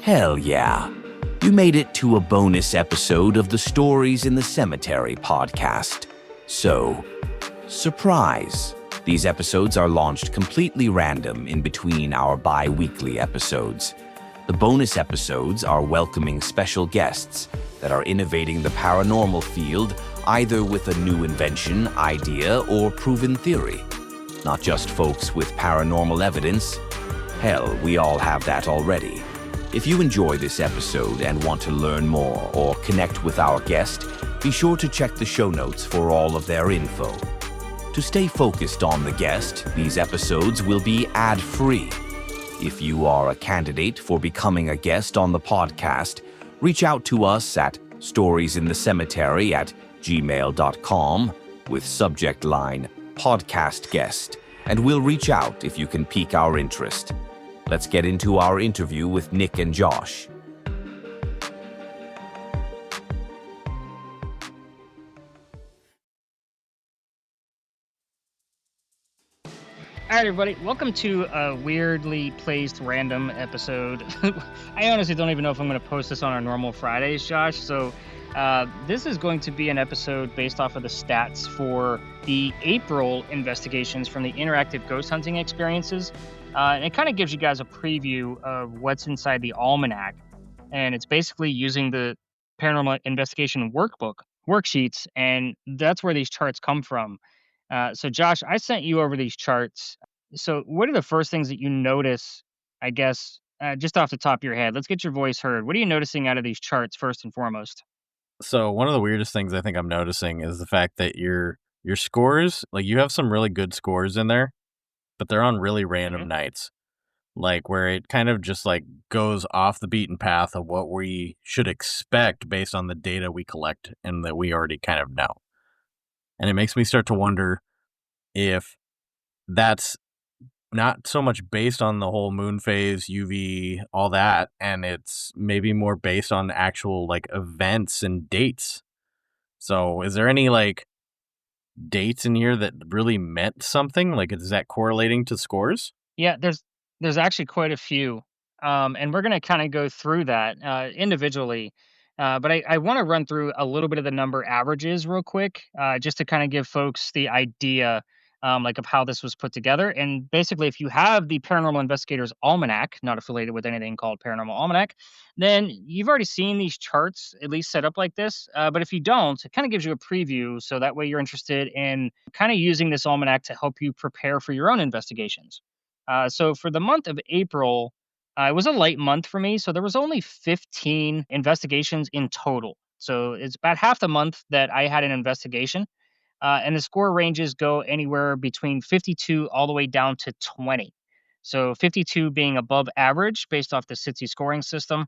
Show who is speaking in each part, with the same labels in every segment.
Speaker 1: Hell yeah. You made it to a bonus episode of the Stories in the Cemetery podcast. So, surprise! These episodes are launched completely random in between our bi-weekly episodes. The bonus episodes are welcoming special guests that are innovating the paranormal field either with a new invention, idea, or proven theory. Not just folks with paranormal evidence. Hell, we all have that already. If you enjoy this episode and want to learn more or connect with our guest, be sure to check the show notes for all of their info. To stay focused on the guest, these episodes will be ad-free. If you are a candidate for becoming a guest on the podcast, reach out to us at storiesinthecemetery@gmail.com with subject line podcast guest, and we'll reach out if you can pique our interest. Let's get into our interview with Nick and Josh.
Speaker 2: All right, everybody. Welcome to a weirdly placed random episode. I honestly don't even know if I'm going to post this on our normal Fridays, Josh. So this is going to be an episode based off of the stats for the April investigations from the interactive ghost hunting experiences. And it kind of gives you guys a preview of what's inside the almanac. And it's basically using the paranormal investigation worksheets, and that's where these charts come from. So Josh, I sent you over these charts. So what are the first things that you notice, I guess, just off the top of your head? Let's get your voice heard. What are you noticing out of these charts first and foremost?
Speaker 3: So one of the weirdest things I think I'm noticing is the fact that your scores, like you have some really good scores in there, but they're on really random nights. Like where it kind of just like goes off the beaten path of what we should expect based on the data we collect and that we already kind of know. And it makes me start to wonder if that's not so much based on the whole moon phase, UV, all that, and it's maybe more based on actual like events and dates. So is there any like dates in here that really meant something? Like is that correlating to scores?
Speaker 2: Yeah, there's actually quite a few, and we're gonna kind of go through that individually. But I want to run through a little bit of the number averages real quick, just to kind of give folks the idea, like of how this was put together. And basically, if you have the Paranormal Investigators Almanac, not affiliated with anything called Paranormal Almanac, then you've already seen these charts at least set up like this. But if you don't, it kind of gives you a preview, so that way you're interested in kind of using this almanac to help you prepare for your own investigations. So for the month of April, it was a light month for me. So there was only 15 investigations in total. So it's about half the month that I had an investigation. And the score ranges go anywhere between 52 all the way down to 20. So 52 being above average based off the SITC scoring system,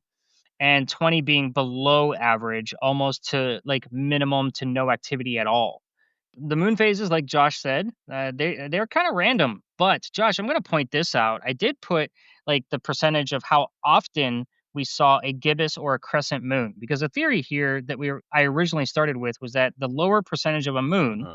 Speaker 2: and 20 being below average, almost to like minimum to no activity at all. The moon phases, like Josh said, they're kind of random. But Josh, I'm going to point this out. I did put like the percentage of how often we saw a gibbous or a crescent moon, because the theory here that I originally started with was that the lower percentage of a moon,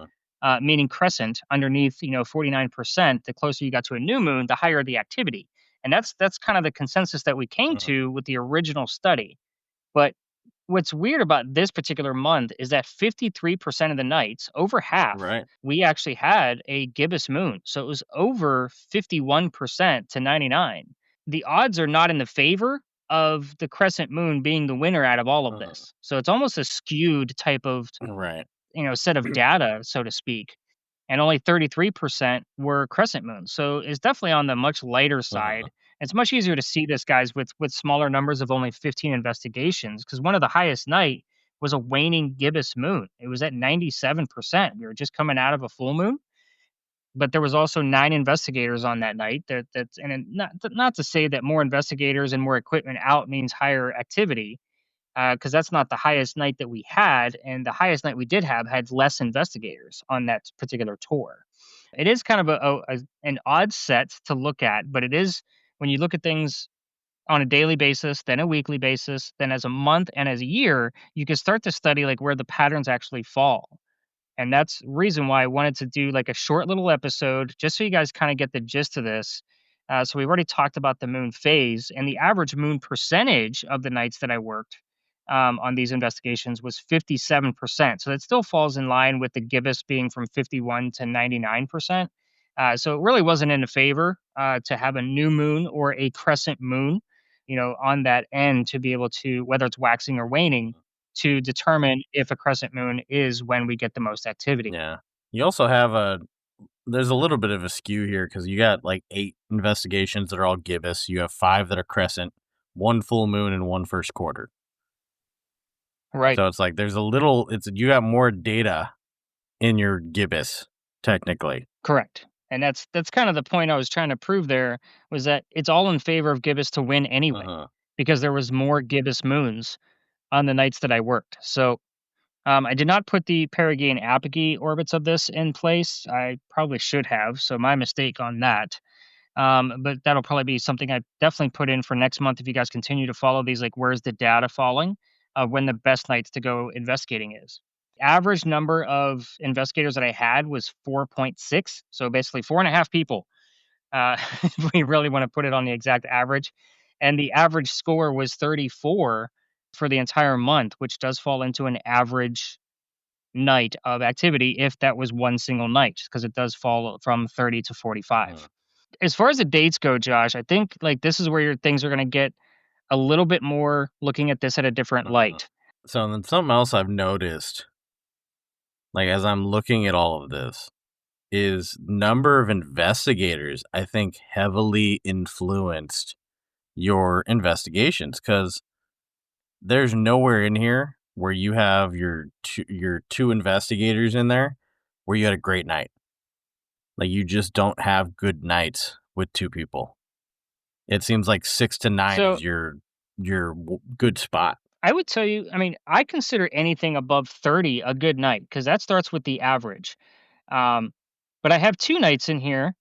Speaker 2: meaning crescent, underneath 49%, the closer you got to a new moon, the higher the activity. And that's kind of the consensus that we came to with the original study. But what's weird about this particular month is that 53% of the nights, over half,
Speaker 3: Right.
Speaker 2: we actually had a gibbous moon. So it was over 51% to 99. The odds are not in the favor of the crescent moon being the winner out of all of this. So it's almost a skewed type of,
Speaker 3: Right.
Speaker 2: set of data, so to speak. And only 33% were crescent moons. So it's definitely on the much lighter side. It's much easier to see this, guys, with smaller numbers of only 15 investigations, because one of the highest night was a waning gibbous moon. It was at 97%. We were just coming out of a full moon, but there was also 9 investigators on that night. Not to say that more investigators and more equipment out means higher activity, because that's not the highest night that we had, and the highest night we did have had less investigators on that particular tour. It is kind of an odd set to look at, but it is, when you look at things on a daily basis, then a weekly basis, then as a month and as a year, you can start to study like where the patterns actually fall. And that's reason why I wanted to do like a short little episode, just so you guys kind of get the gist of this. So we've already talked about the moon phase, and the average moon percentage of the nights that I worked on these investigations was 57%. So that still falls in line with the gibbous being from 51 to 99%. So it really wasn't in a favor to have a new moon or a crescent moon, on that end to be able to, whether it's waxing or waning, to determine if a crescent moon is when we get the most activity.
Speaker 3: Yeah. You also have there's a little bit of a skew here because you got like 8 investigations that are all gibbous. You have 5 that are crescent, 1 full moon, and 1 first quarter.
Speaker 2: Right.
Speaker 3: So it's like there's a little, you got more data in your gibbous, technically.
Speaker 2: Correct. And that's kind of the point I was trying to prove there, was that it's all in favor of gibbous to win anyway,
Speaker 3: Uh-huh.
Speaker 2: because there was more gibbous moons on the nights that I worked. So I did not put the perigee and apogee orbits of this in place. I probably should have, so my mistake on that. But that'll probably be something I definitely put in for next month if you guys continue to follow these. Like, where's the data falling of when the best nights to go investigating is? Average number of investigators that I had was 4.6. So basically, 4.5 people. If we really want to put it on the exact average. And the average score was 34 for the entire month, which does fall into an average night of activity if that was one single night, because it does fall from 30 to 45. As far as the dates go, Josh, I think like this is where your things are going to get a little bit more looking at this at a different
Speaker 3: Uh-huh.
Speaker 2: light.
Speaker 3: So then something else I've noticed, like as I'm looking at all of this, is number of investigators, I think, heavily influenced your investigations because there's nowhere in here where you have your two investigators in there where you had a great night. Like you just don't have good nights with 2 people. It seems like 6 to 9
Speaker 2: So
Speaker 3: is your good spot.
Speaker 2: I would tell you, I mean, I consider anything above 30 a good night because that starts with the average. Um, but I have 2 nights in here.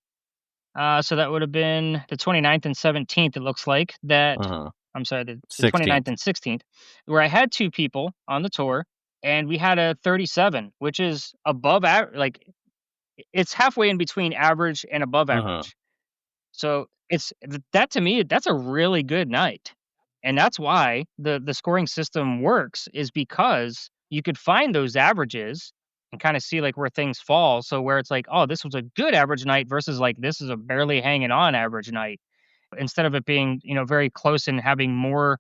Speaker 2: So that would have been the 29th and 17th, it looks like.
Speaker 3: Uh-huh.
Speaker 2: I'm sorry, the 29th
Speaker 3: 16th.
Speaker 2: and 16th, where I had 2 people on the tour and we had a 37, which is above average. Like it's halfway in between average and above
Speaker 3: Uh-huh.
Speaker 2: average. So that to me, that's a really good night. And that's why the scoring system works, is because you could find those averages and kind of see like where things fall. So where it's like, oh, this was a good average night versus like this is a barely hanging on average night. Instead of it being, very close and having more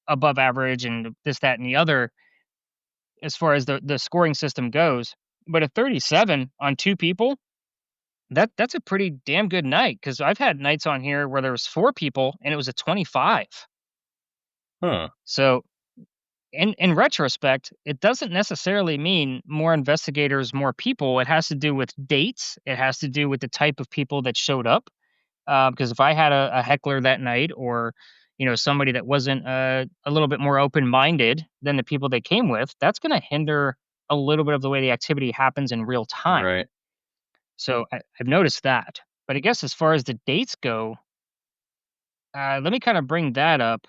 Speaker 2: above average and this, that, and the other as far as the scoring system goes. But a 37 on 2 people, that's a pretty damn good night, because I've had nights on here where there was 4 people and it was a 25.
Speaker 3: Huh.
Speaker 2: So in retrospect, it doesn't necessarily mean more investigators, more people. It has to do with dates. It has to do with the type of people that showed up. Because if I had a heckler that night, or somebody that wasn't a little bit more open minded than the people they came with, that's going to hinder a little bit of the way the activity happens in real time.
Speaker 3: Right.
Speaker 2: So I've noticed that. But I guess as far as the dates go, let me kind of bring that up.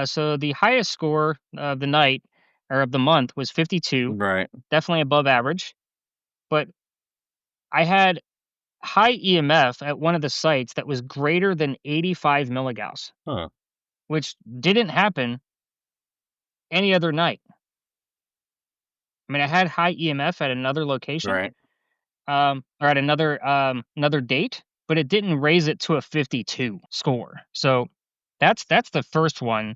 Speaker 2: So the highest score of the night or of the month was 52,
Speaker 3: Right.
Speaker 2: definitely above average. But I had high EMF at one of the sites that was greater than 85 milligauss,
Speaker 3: Huh.
Speaker 2: which didn't happen any other night. I mean, I had high EMF at another location,
Speaker 3: Right.
Speaker 2: or at another date, but it didn't raise it to a 52 score. So that's the first one.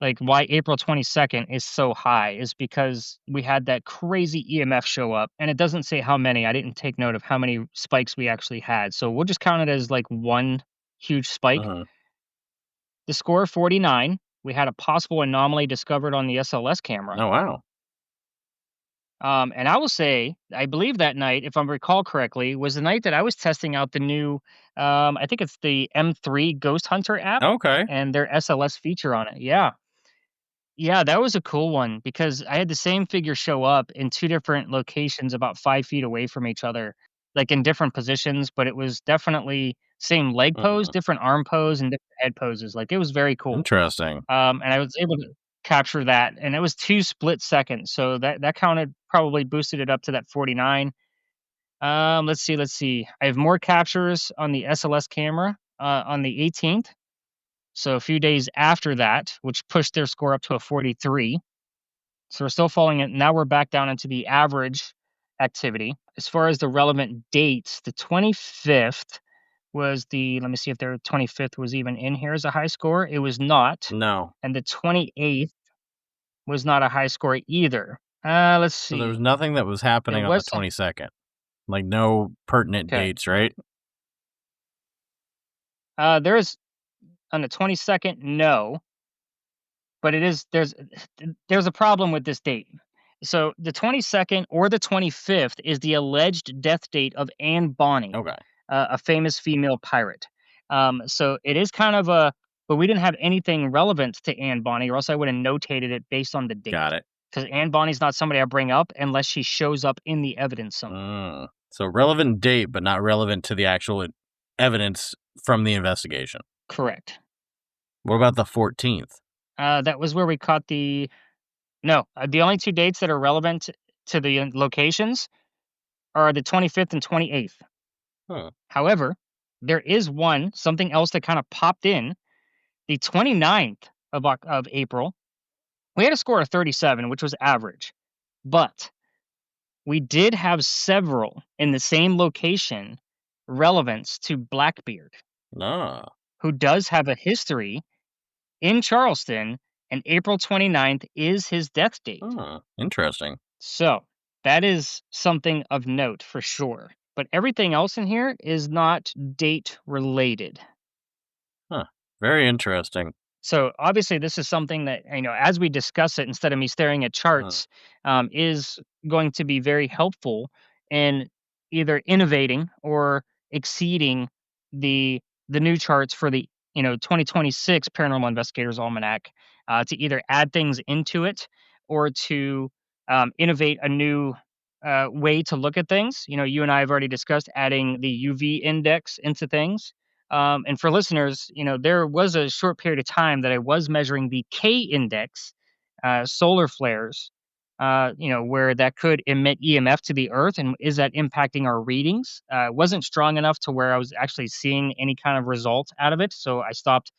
Speaker 2: Like why April 22nd is so high is because we had that crazy EMF show up, and it doesn't say how many. I didn't take note of how many spikes we actually had. So we'll just count it as like one huge spike.
Speaker 3: Uh-huh.
Speaker 2: The score 49, we had a possible anomaly discovered on the SLS camera.
Speaker 3: Oh, wow.
Speaker 2: And I will say, I believe that night, if I recall correctly, was the night that I was testing out the new, I think it's the M3 Ghost Hunter app
Speaker 3: Okay.
Speaker 2: and their SLS feature on it. Yeah. Yeah, that was a cool one because I had the same figure show up in 2 different locations about 5 feet away from each other, like in different positions, but it was definitely same leg pose,
Speaker 3: Uh-huh.
Speaker 2: different arm pose, and different head poses. Like it was very cool.
Speaker 3: Interesting.
Speaker 2: And I was able to capture that, and it was 2 split seconds, so that counted, probably boosted it up to that 49. Let's see. I have more captures on the SLS camera. on the 18th. So a few days after that, which pushed their score up to a 43. So we're still falling in. Now we're back down into the average activity. As far as the relevant dates, the 25th was let me see if their 25th was even in here as a high score. It was not.
Speaker 3: No.
Speaker 2: And the 28th was not a high score either. Let's
Speaker 3: So there was
Speaker 2: see.
Speaker 3: nothing that was
Speaker 2: There
Speaker 3: happening on the
Speaker 2: was some.
Speaker 3: 22nd. Like no pertinent
Speaker 2: Okay.
Speaker 3: dates, right?
Speaker 2: There is on the 22nd, no, but there's a problem with this date. So the 22nd or the 25th is the alleged death date of Anne Bonny,
Speaker 3: Okay.
Speaker 2: a famous female pirate. So it is kind of but we didn't have anything relevant to Anne Bonny, or else I would have notated it based on the date.
Speaker 3: Got it.
Speaker 2: Because Anne Bonny's not somebody I bring up unless she shows up in the evidence somewhere.
Speaker 3: So relevant date, but not relevant to the actual evidence from the investigation.
Speaker 2: Correct.
Speaker 3: What about the 14th?
Speaker 2: That was where we caught no, the only two dates that are relevant to the locations are the 25th and 28th.
Speaker 3: Huh.
Speaker 2: However, there is something else that kind of popped in. The 29th of April, we had a score of 37, which was average. But we did have several in the same location relevance to Blackbeard,
Speaker 3: No.
Speaker 2: who does have a history in Charleston, and April 29th is his death date.
Speaker 3: Interesting.
Speaker 2: So that is something of note for sure. But everything else in here is not date related.
Speaker 3: Huh. Very interesting.
Speaker 2: So obviously, this is something that, as we discuss it, instead of me staring at charts, is going to be very helpful in either innovating or exceeding the new charts for the 2026 Paranormal Investigators Almanac, to either add things into it or to innovate a new way to look at things. You and I have already discussed adding the UV index into things. And for listeners, there was a short period of time that I was measuring the K index, solar flares, where that could emit EMF to the earth. And is that impacting our readings? It wasn't strong enough to where I was actually seeing any kind of result out of it. So I stopped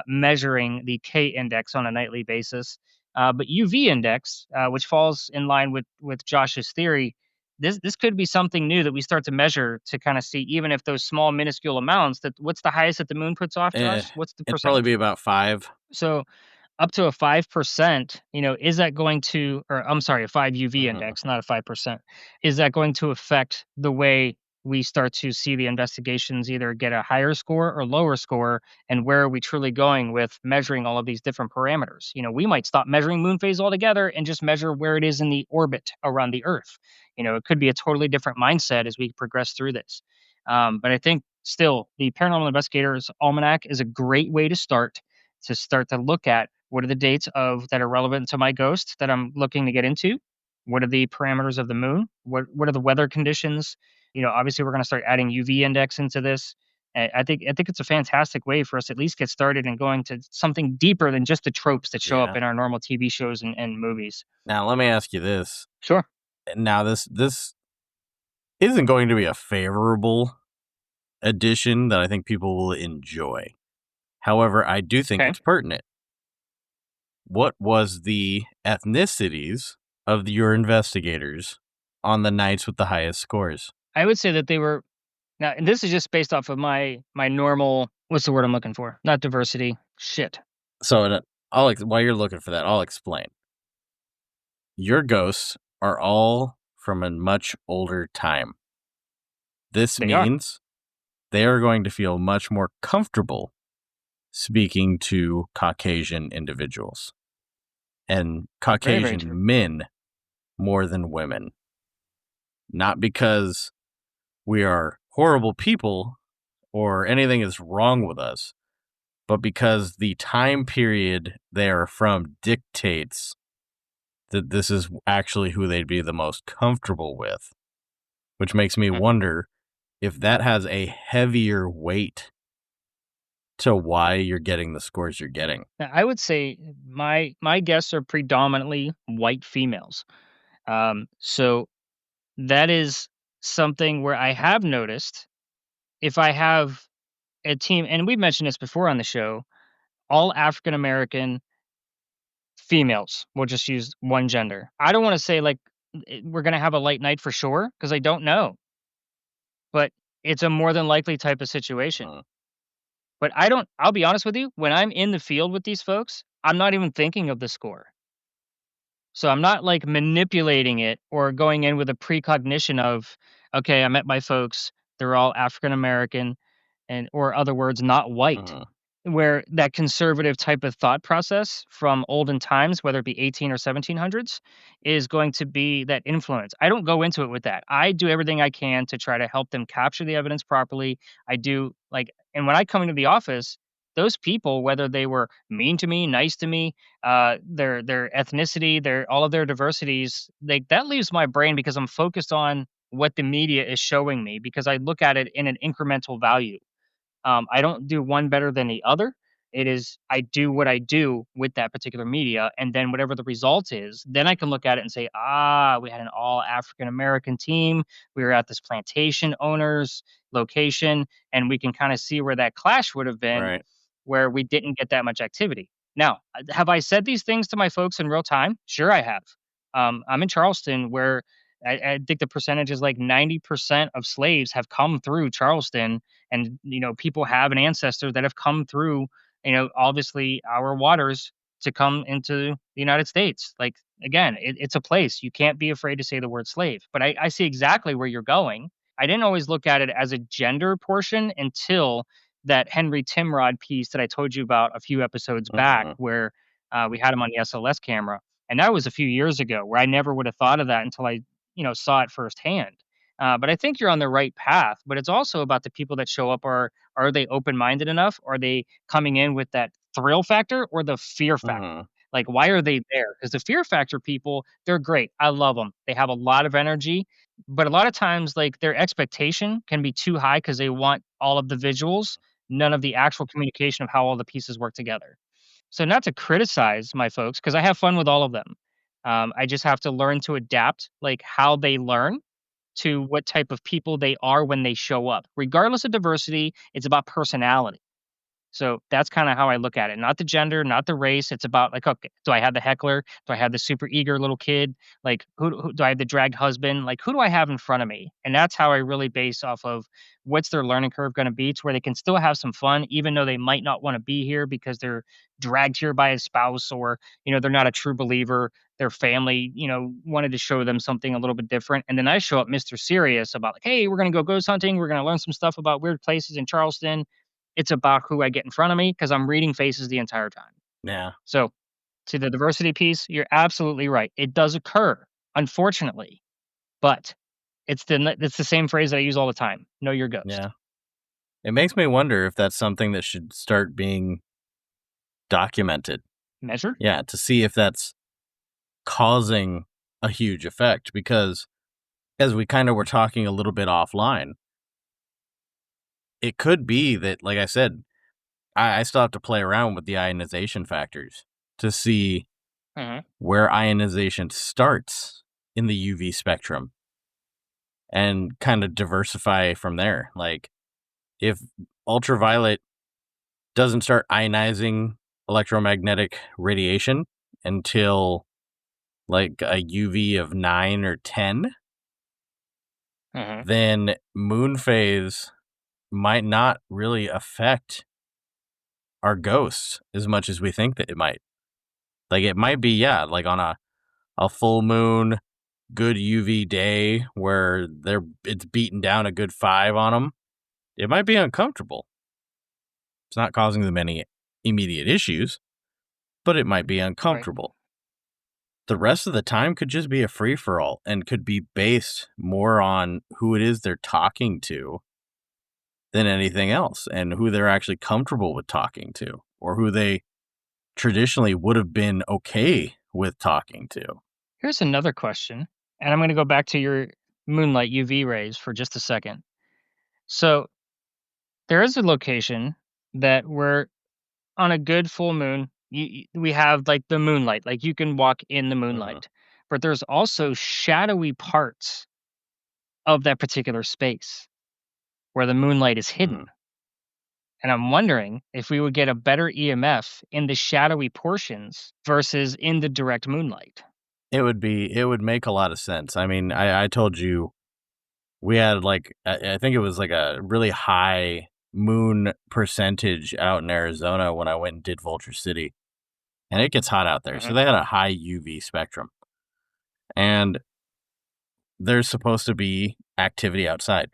Speaker 2: measuring the K index on a nightly basis. But UV index, which falls in line with Josh's theory, this could be something new that we start to measure to kind of see, even if those small minuscule amounts. What's the highest that the moon puts off, Josh? What's the
Speaker 3: It'd probably
Speaker 2: percentage?
Speaker 3: be about 5.
Speaker 2: So up to a 5%, is that going to, or I'm sorry, a 5 UV
Speaker 3: Mhm.
Speaker 2: index, not a 5%. Is that going to affect the way we start to see the investigations either get a higher score or lower score? And where are we truly going with measuring all of these different parameters? We might stop measuring moon phase altogether and just measure where it is in the orbit around the Earth. It could be a totally different mindset as we progress through this. But I think still, the Paranormal Investigators Almanac is a great way to start to look at what are the dates that are relevant to my ghost that I'm looking to get into. What are the parameters of the moon? What are the weather conditions? Obviously we're going to start adding UV index into this. I think it's a fantastic way for us to at least get started and going to something deeper than just the tropes that show up
Speaker 3: Yeah.
Speaker 2: in our normal TV shows and movies.
Speaker 3: Now let me ask you this.
Speaker 2: Sure.
Speaker 3: Now this isn't going to be a favorable addition that I think people will enjoy. However, I do think
Speaker 2: Okay.
Speaker 3: it's pertinent. What was the ethnicities of your investigators on the nights with the highest scores?
Speaker 2: I would say that they were now, and this is just based off of my normal, what's the word I'm looking for? Not diversity. Shit.
Speaker 3: So while you're looking for that, I'll explain. Your ghosts are all from a much older time. This
Speaker 2: They are.
Speaker 3: means they are going to feel much more comfortable speaking to Caucasian individuals and
Speaker 2: Very, very true.
Speaker 3: Caucasian men more than women. Not because we are horrible people or anything is wrong with us, but because the time period they are from dictates that this is actually who they'd be the most comfortable with, which makes me wonder if that has a heavier weight to why you're getting the scores you're getting.
Speaker 2: Now, I would say my guests are predominantly white females. So that is something where I have noticed if I have a team, and we've mentioned this before on the show, all African American females. We'll just use one gender. I don't want to say like we're going to have a light night for sure because I don't know, but it's a more than likely type of situation.
Speaker 3: Uh,
Speaker 2: But I'll be honest with you, when I'm in the field with these folks, I'm not even thinking of the score. So I'm not like manipulating it or going in with a precognition of, okay, I met my folks, they're all African American and or other words, not white.
Speaker 3: uh,
Speaker 2: Where that conservative type of thought process from olden times, whether it be 18 or 1700s, is going to be that influence. I don't go into it with that. I do everything I can to try to help them capture the evidence properly. I do like, and when I come into the office, those people, whether they were mean to me, nice to me, their ethnicity, their all of their diversities, like that leaves my brain because I'm focused on what the media is showing me because I look at it in an incremental value. I don't do one better than the other. It is I do what I do with that particular media, and then whatever the result is, then I can look at it and say, ah, we had an all African American team. We were at this plantation owner's location, and we can kind of see where that clash would have been,
Speaker 3: right.
Speaker 2: where we didn't get that much activity. Now, have I said these things to my folks in real time? Sure, I have. I'm in Charleston, where I think the percentage is like 90% of slaves have come through Charleston and people have an ancestor that have come through obviously our waters to come into the United States. Like again, it's a place you can't be afraid to say the word slave. But I see exactly where you're going. I didn't always look at it as a gender portion until that Henry Timrod piece that I told you about a few episodes back,
Speaker 3: Uh,
Speaker 2: where we had him on the SLS camera, and that was a few years ago, where I never would have thought of that until I saw it firsthand. But I think you're on the right path. But it's also about the people that show up. Are they open minded enough? Are they coming in with that thrill factor or the fear factor?
Speaker 3: uh,
Speaker 2: Like, why are they there? Because the fear factor people, they're great. I love them. They have a lot of energy, but a lot of times, like their expectation can be too high because they want all of the visuals, none of the actual communication of how all the pieces work together. So, not to criticize my folks, because I have fun with all of them. I just have to learn to adapt, like how they learn to what type of people they are when they show up. Regardless of diversity, it's about personality. So that's kind of how I look at it. Not the gender, not the race. It's about like, okay, do I have the heckler? Do I have the super eager little kid? Like, who do I have the dragged husband? Like, who do I have in front of me? And that's how I really base off of what's their learning curve going to be to where they can still have some fun, even though they might not want to be here because they're dragged here by a spouse or, they're not a true believer. Their family, wanted to show them something a little bit different. And then I show up Mr. Serious about like, hey, we're going to go ghost hunting. We're going to learn some stuff about weird places in Charleston. It's about who I get in front of me because I'm reading faces the entire time.
Speaker 3: yeah.
Speaker 2: So, to the diversity piece, you're absolutely right. It does occur, unfortunately, but it's the same phrase that I use all the time. Know your ghost.
Speaker 3: Yeah. It makes me wonder if that's something that should start being documented.
Speaker 2: Measured?
Speaker 3: Yeah, to see if that's causing a huge effect because as we kind of were talking a little bit offline, it could be that, like I said, I still have to play around with the ionization factors to see
Speaker 2: Mhm.
Speaker 3: where ionization starts in the UV spectrum and kind of diversify from there. Like if ultraviolet doesn't start ionizing electromagnetic radiation until like a UV of 9 or 10,
Speaker 2: Mhm.
Speaker 3: then moon phase might not really affect our ghosts as much as we think that it might. Like it might be, yeah, like on a full moon, good UV day where it's beating down a good 5 on them. It might be uncomfortable. It's not causing them any immediate issues, but it might be
Speaker 2: Right.
Speaker 3: uncomfortable. The rest of the time could just be a free for all and could be based more on who it is they're talking to than anything else and who they're actually comfortable with talking to or who they traditionally would have been okay with talking to.
Speaker 2: Here's another question, and I'm going to go back to your moonlight UV rays for just a second. So there is a location that we're on a good full moon. We have like the moonlight, like you can walk in the
Speaker 3: Uh,
Speaker 2: moonlight, but there's also shadowy parts of that particular space where the moonlight is
Speaker 3: uh,
Speaker 2: hidden. And I'm wondering if we would get a better EMF in the shadowy portions versus in the direct moonlight.
Speaker 3: It would make a lot of sense. I mean, I told you we had like I think it was like a really high moon percentage out in Arizona when I went and did Vulture City, and it gets hot out there. So
Speaker 2: Hmm.
Speaker 3: they had a high UV spectrum, and there's supposed to be activity outside.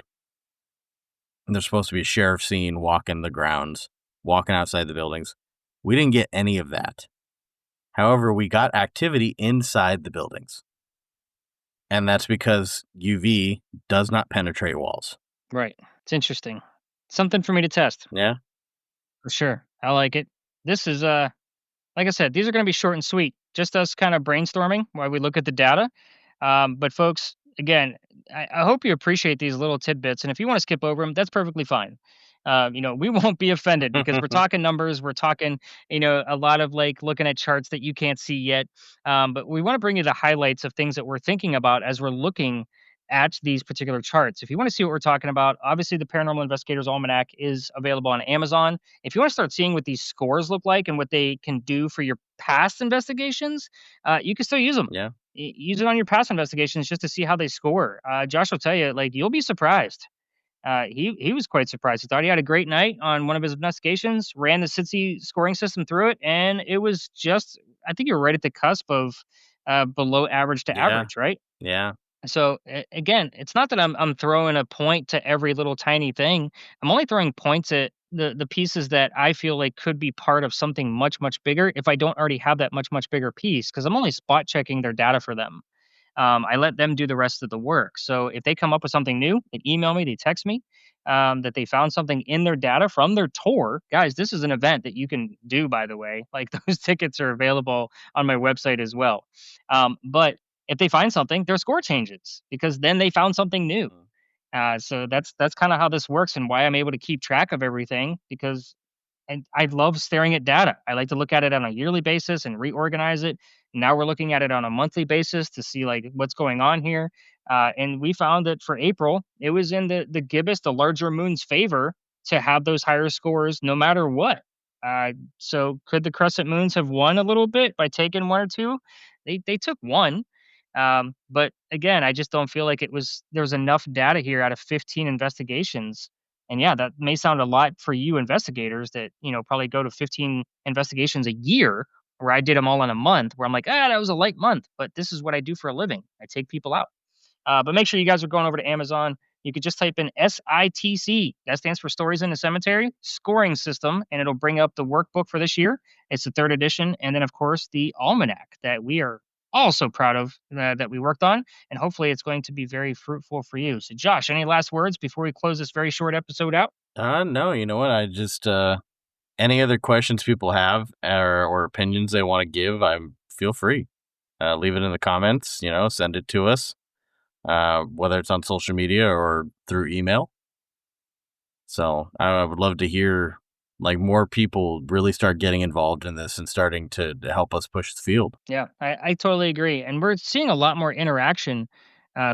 Speaker 3: And there's supposed to be a sheriff seen walking the grounds, walking outside the buildings. We didn't get any of that. However, we got activity inside the buildings. And that's because UV does not penetrate walls.
Speaker 2: Right. It's interesting. Something for me to test
Speaker 3: Yeah.
Speaker 2: for sure. I like it. This is like I said, these are going to be short and sweet. Just us kind of brainstorming while we look at the data. But folks, again, I hope you appreciate these little tidbits. And if you want to skip over them, that's perfectly fine. We won't be offended because we're talking numbers. We're talking, a lot of like looking at charts that you can't see yet. But we want to bring you the highlights of things that we're thinking about as we're looking at these particular charts. If you want to see what we're talking about, obviously the Paranormal Investigators Almanac is available on Amazon. If you want to start seeing what these scores look like and what they can do for your past investigations, you can still use them.
Speaker 3: Yeah.
Speaker 2: Use it on your past investigations just to see how they score. Josh will tell you, like, you'll be surprised. He was quite surprised. He thought he had a great night on one of his investigations, ran the Cincy scoring system through it, and it was just, I think you're right at the cusp of below average to
Speaker 3: Yeah.
Speaker 2: average, right?
Speaker 3: Yeah.
Speaker 2: So again, it's not that I'm throwing a point to every little tiny thing. I'm only throwing points at the pieces that I feel like could be part of something much bigger if I don't already have that much bigger piece because I'm only spot checking their data for them. I let them do the rest of the work. So if they come up with something new, they email me, they text me that they found something in their data from their tour. Guys, this is an event that you can do, by the way. Like those tickets are available on my website as well. But if they find something, their score changes because then they found something new. So that's kind of how this works and why I'm able to keep track of everything because and I love staring at data. I like to look at it on a yearly basis and reorganize it. Now we're looking at it on a monthly basis to see like what's going on here. And we found that for April, it was in the gibbous, the larger moon's favor to have those higher scores no matter what. So could the crescent moons have won a little bit by taking one or two? They took one. But again, I just don't feel like there was enough data here out of 15 investigations and yeah, that may sound a lot for you investigators that, probably go to 15 investigations a year, where I did them all in a month, where I'm like, that was a light month, but this is what I do for a living. I take people out. But make sure you guys are going over to Amazon. You could just type in SITC. That stands for Stories in the Cemetery Scoring System, and it'll bring up the workbook for this year. It's the third edition. And then, of course, the Almanac that we are all so proud of that we worked on. And hopefully it's going to be very fruitful for you. So, Josh, any last words before we close this very short episode out?
Speaker 3: No, you know what? I just any other questions people have or opinions they want to give, I feel free. Leave it in the comments, send it to us. Whether it's on social media or through email. So I would love to hear like more people really start getting involved in this and starting to help us push the field.
Speaker 2: Yeah, I totally agree. And we're seeing a lot more interaction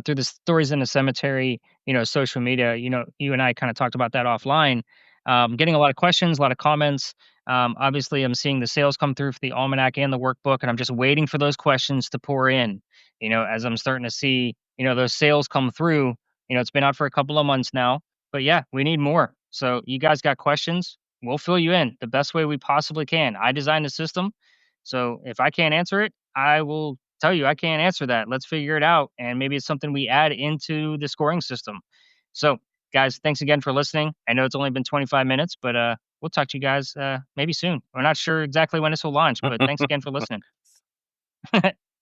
Speaker 2: through the Stories in the Cemetery, social media. You and I kind of talked about that offline. Getting a lot of questions, a lot of comments. Obviously, I'm seeing the sales come through for the Almanac and the workbook, and I'm just waiting for those questions to pour in. As I'm starting to see, those sales come through. It's been out for a couple of months now, but yeah, we need more. So you guys got questions? We'll fill you in the best way we possibly can. I designed the system. So if I can't answer it, I will tell you I can't answer that. Let's figure it out. And maybe it's something we add into the scoring system. So, guys, thanks again for listening. I know it's only been 25 minutes, but we'll talk to you guys maybe soon. We're not sure exactly when this will launch, but thanks again for listening.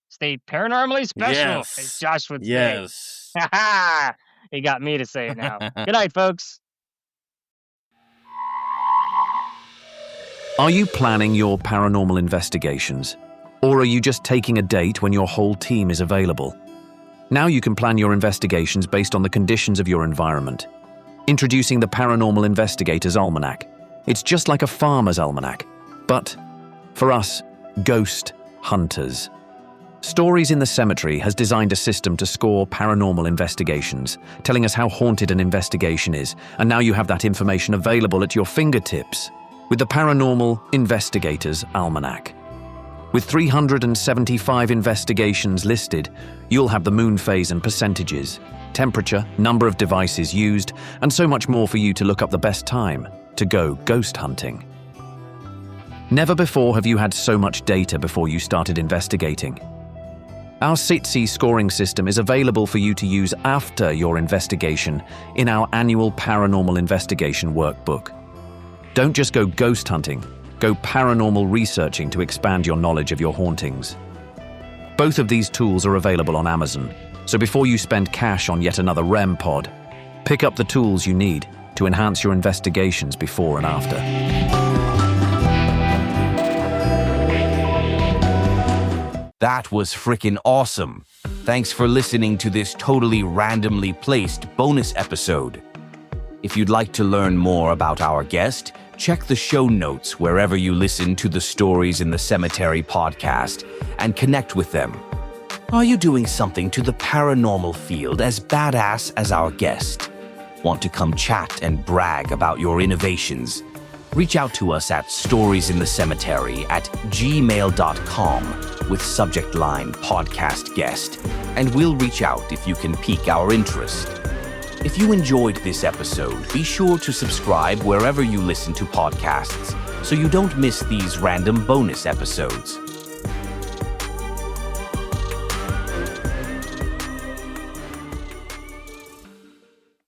Speaker 2: Stay paranormally special, as Josh would say.
Speaker 3: Yes.
Speaker 2: He got me to say it now. Good night, folks.
Speaker 1: Are you planning your paranormal investigations? Or are you just taking a date when your whole team is available? Now you can plan your investigations based on the conditions of your environment. Introducing the Paranormal Investigators Almanac. It's just like a farmer's almanac, but for us, ghost hunters.
Speaker 4: Stories in the Cemetery has designed a system to score paranormal investigations, telling us how haunted an investigation is, and now you have that information available at your fingertips with the Paranormal Investigators Almanac. With 375 investigations listed, you'll have the moon phase and percentages, temperature, number of devices used, and so much more for you to look up the best time to go ghost hunting. Never before have you had so much data before you started investigating. Our SITC scoring system is available for you to use after your investigation in our annual Paranormal Investigation Workbook. Don't just go ghost hunting, go paranormal researching to expand your knowledge of your hauntings. Both of these tools are available on Amazon, so before you spend cash on yet another REM pod, pick up the tools you need to enhance your investigations before and after.
Speaker 1: That was frickin' awesome. Thanks for listening to this totally randomly placed bonus episode. If you'd like to learn more about our guest, check the show notes wherever you listen to the Stories in the Cemetery podcast and connect with them. Are you doing something to the paranormal field as badass as our guest? Want to come chat and brag about your innovations? Reach out to us at storiesinthecemetery@gmail.com with subject line podcast guest, and we'll reach out if you can pique our interest. If you enjoyed this episode, be sure to subscribe wherever you listen to podcasts so you don't miss these random bonus episodes.